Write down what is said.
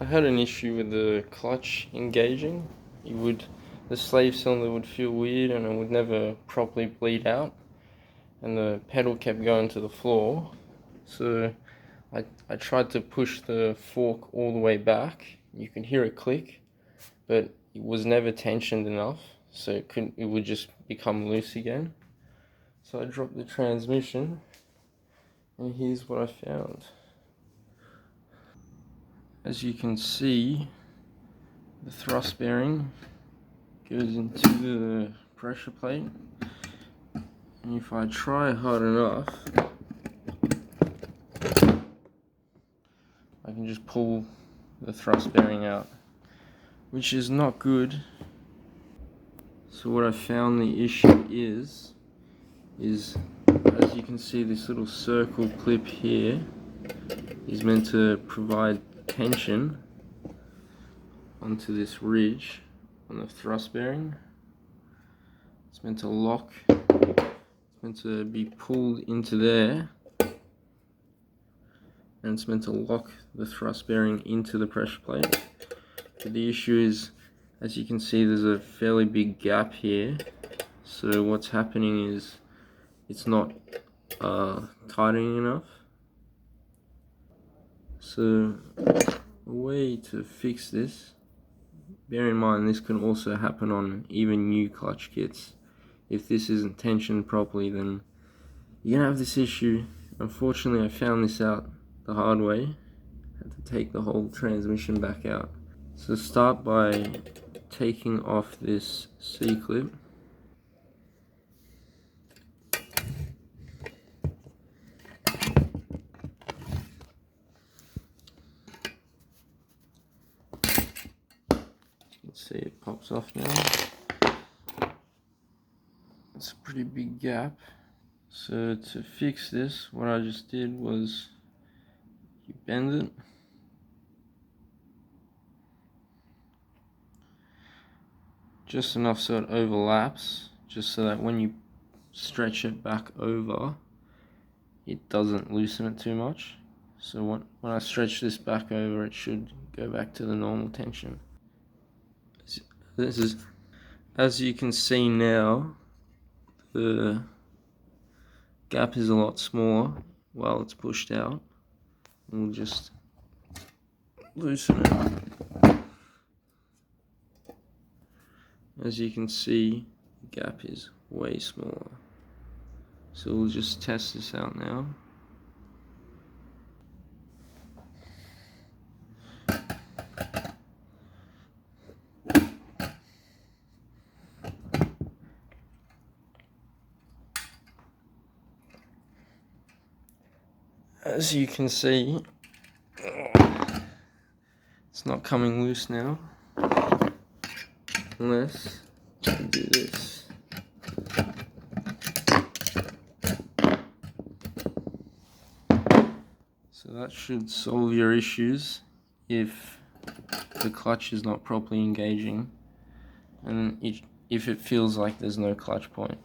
I had an issue with the clutch engaging. The slave cylinder would feel weird and it would never properly bleed out, and the pedal kept going to the floor. So I tried to push the fork all the way back. You could hear it click, but it was never tensioned enough, so it would just become loose again. So I dropped the transmission, and here's what I found. As you can see, the thrust bearing goes into the pressure plate, and if I try hard enough, I can just pull the thrust bearing out, which is not good. So what I found the issue is as you can see, this little circle clip here is meant to provide tension onto this ridge on the thrust bearing. It's meant to lock, it's meant to be pulled into there, and it's meant to lock the thrust bearing into the pressure plate. But the issue is, as you can see, there's a fairly big gap here. So what's happening is it's not tightening enough. So a way to fix this, bear in mind this can also happen on even new clutch kits. If this isn't tensioned properly, then you're gonna have this issue. Unfortunately, I found this out the hard way. Had to take the whole transmission back out. So start by taking off this C-clip. You can see it pops off now. It's a pretty big gap. So to fix this, what I just did was you bend it. Just enough so it overlaps, just so that when you stretch it back over, it doesn't loosen it too much. So when I stretch this back over, it should go back to the normal tension. As you can see now, the gap is a lot smaller while it's pushed out. We'll just loosen it. As you can see, the gap is way smaller. So we'll just test this out now. As you can see, it's not coming loose now, unless I do this. So that should solve your issues if the clutch is not properly engaging, and if it feels like there's no clutch point.